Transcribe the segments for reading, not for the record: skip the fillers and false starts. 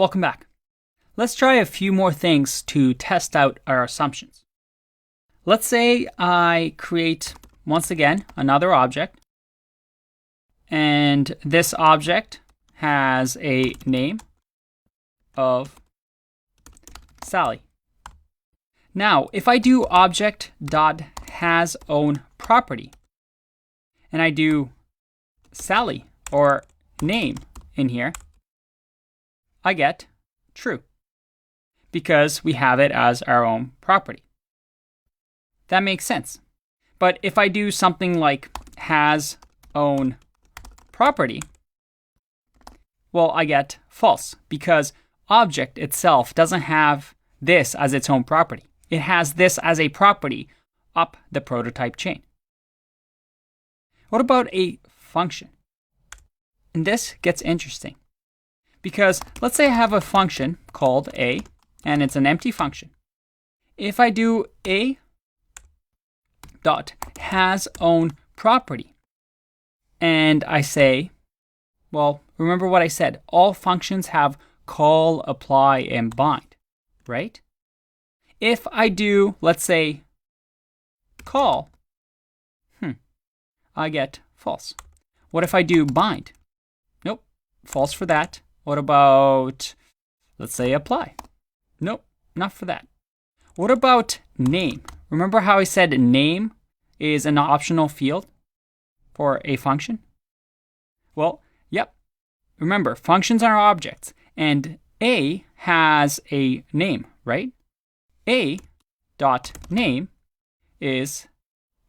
Welcome back. Let's try a few more things to test out our assumptions. Let's say I create, once again, another object. And this object has a name of Sally. Now, if I do object.hasOwnProperty, and I do Sally or name in here, I get true because we have it as our own property. That makes sense. But if I do something like hasOwnProperty, well, I get false because object itself doesn't have this as its own property. It has this as a property up the prototype chain. What about a function? And this gets interesting because let's say I have a function called a, and it's an empty function. If I do a dot hasOwnProperty, and I say, well, remember what I said, all functions have call, apply, and bind, right? If I do, let's say, call, I get false. What if I do bind? Nope, false for that. What about, let's say, apply? Nope, not for that. What about name? Remember how I said name is an optional field for a function? Well, yep. Remember, functions are objects, and a has a name, right? A dot name is,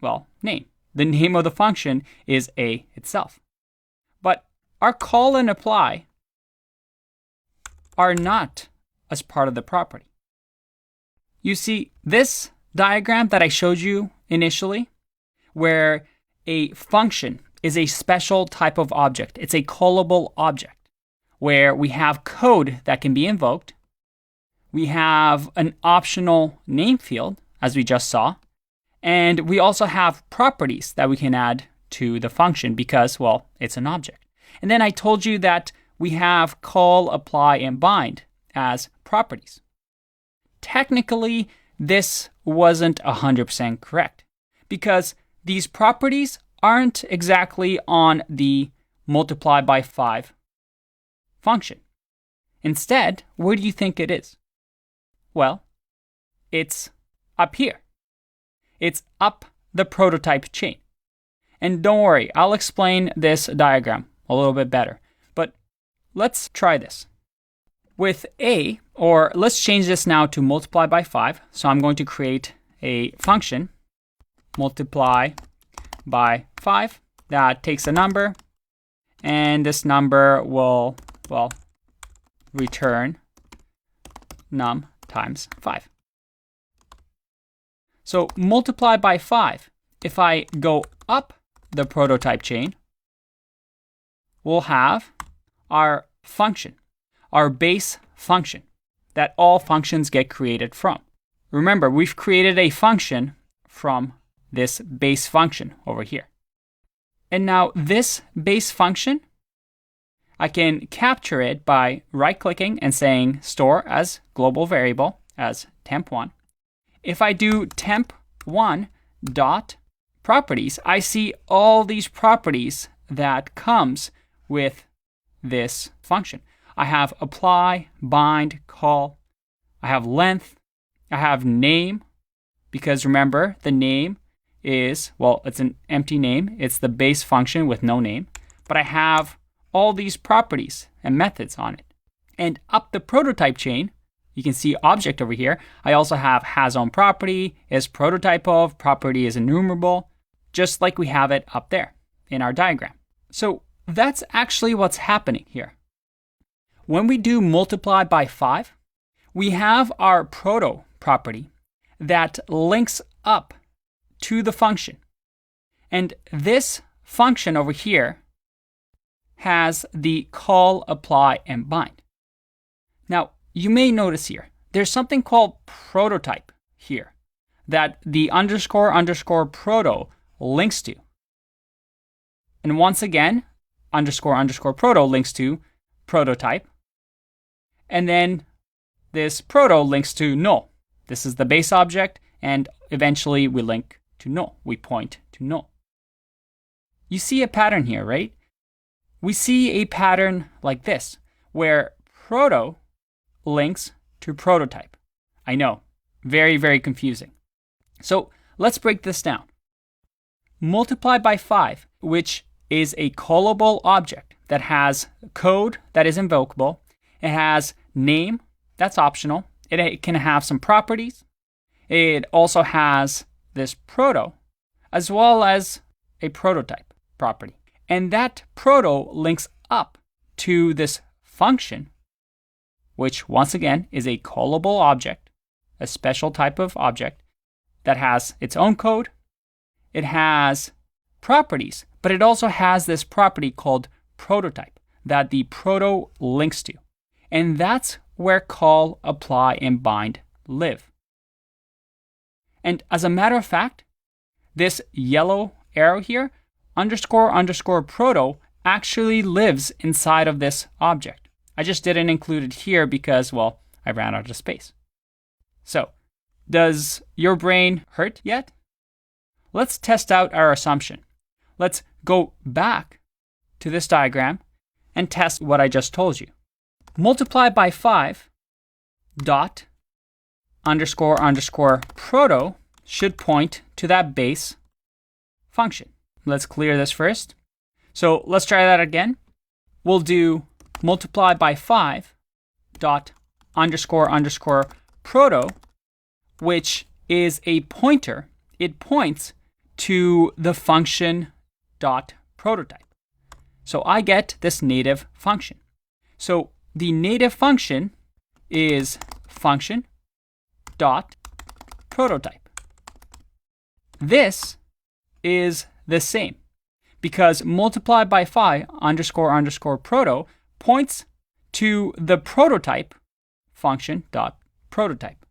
well, name. The name of the function is a itself. But our call and apply are not as part of the property. You see, this diagram that I showed you initially, where a function is a special type of object. It's a callable object where we have code that can be invoked. We have an optional name field, as we just saw. And we also have properties that we can add to the function because, well, it's an object. And then I told you that we have call, apply, and bind as properties. Technically, this wasn't 100% correct because these properties aren't exactly on the multiply by 5 function. Instead, where do you think it is? Well, it's up here. It's up the prototype chain. And don't worry, I'll explain this diagram a little bit better. But let's try this. With a, or let's change this now to multiply by 5. So I'm going to create a function, multiply by 5, that takes a number. And this number will, well, return num times 5. So multiply by 5, if I go up the prototype chain, we'll have our function, our base function that all functions get created from. Remember, we've created a function from this base function over here. And now this base function, I can capture it by right-clicking and saying store as global variable as temp1. If I do temp1 dot properties, I see all these properties that comes with this function. I have apply, bind, call. I have length. I have name, because remember, the name is, well, it's an empty name. It's the base function with no name. But I have all these properties and methods on it. And up the prototype chain, you can see object over here. I also have hasOwnProperty, is prototype of, property is enumerable, just like we have it up there in our diagram. So that's actually what's happening here. When we do multiply by 5, we have our proto property that links up to the function. And this function over here has the call, apply, and bind. Now, you may notice here, there's something called prototype here that the underscore proto links to. And once again, underscore proto links to prototype. And then this proto links to null. This is the base object, and eventually we link to null. We point to null. You see a pattern here, right? We see a pattern like this, where proto links to prototype. I know, very, very confusing. So let's break this down. Multiply by 5, which is a callable object that has code that is invocable. It has name, that's optional. It can have some properties. It also has this proto, as well as a prototype property. And that proto links up to this function, which once again is a callable object, a special type of object that has its own code. It has properties, but it also has this property called prototype that the proto links to. And that's where call, apply, and bind live. And as a matter of fact, this yellow arrow here, __ proto, actually lives inside of this object. I just didn't include it here because, well, I ran out of space. So, does your brain hurt yet? Let's test out our assumption. Let's go back to this diagram and test what I just told you. Multiply by 5 dot __ proto should point to that base function. Let's clear this first. So let's try that again. We'll do multiply by 5 dot __ proto, which is a pointer. It points to the function dot prototype. So I get this native function. So the native function is function dot prototype. This is the same because multiply by 5 __ proto points to the prototype function dot prototype.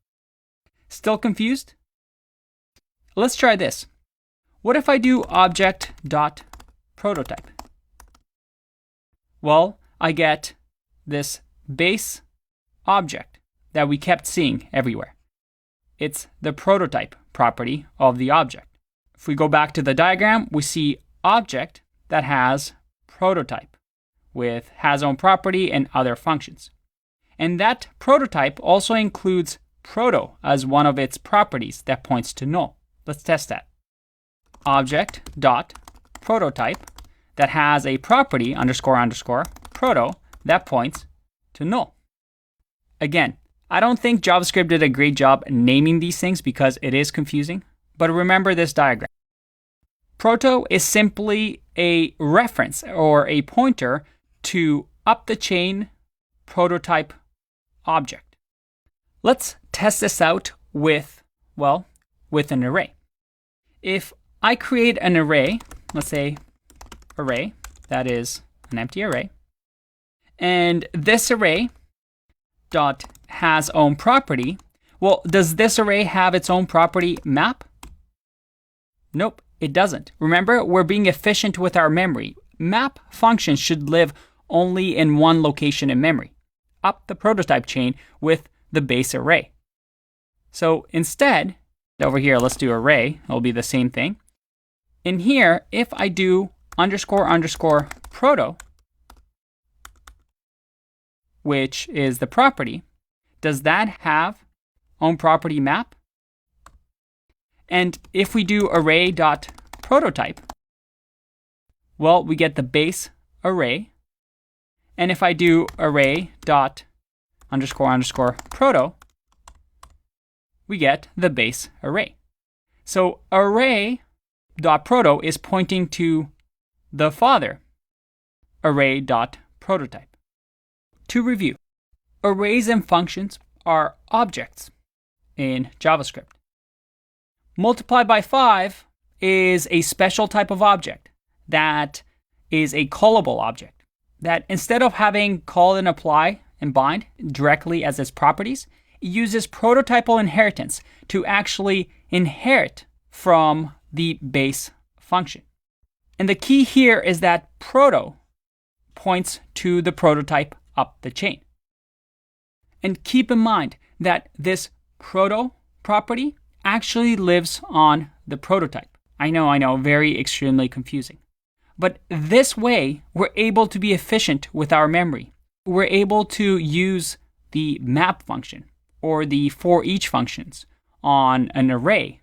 Still confused? Let's try this. What if I do object dot prototype? Well, I get this base object that we kept seeing everywhere. It's the prototype property of the object. If we go back to the diagram, we see object that has prototype with has own property and other functions. And that prototype also includes proto as one of its properties that points to null. Let's test that. Object dot prototype that has a property __ proto that points to null. Again, I don't think JavaScript did a great job naming these things because it is confusing, but remember this diagram. Proto is simply a reference or a pointer to up the chain prototype object. Let's test this out with an array. If I create an array, let's say array, that is an empty array, and this array dot has own property, well, does this array have its own property map? Nope, it doesn't. Remember, we're being efficient with our memory. Map functions should live only in one location in memory, up the prototype chain with the base array. So instead, over here, let's do array. It'll be the same thing. In here, if I do __ proto, which is the property, does that have own property map? And if we do array dot prototype, well, we get the base array. And if I do array dot __ proto, we get the base array. So array.proto is pointing to the father, array.prototype. To review, arrays and functions are objects in JavaScript. Multiply by 5 is a special type of object that is a callable object that instead of having call and apply and bind directly as its properties, it uses prototypal inheritance to actually inherit from the base function. And the key here is that proto points to the prototype up the chain. And keep in mind that this proto property actually lives on the prototype. I know, very extremely confusing. But this way, we're able to be efficient with our memory. We're able to use the map function or the for each functions on an array.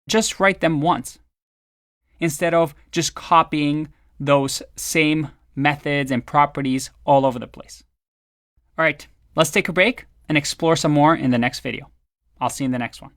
Just write them once instead of just copying those same methods and properties all over the place. All right, let's take a break and explore some more in the next video. I'll see you in the next one.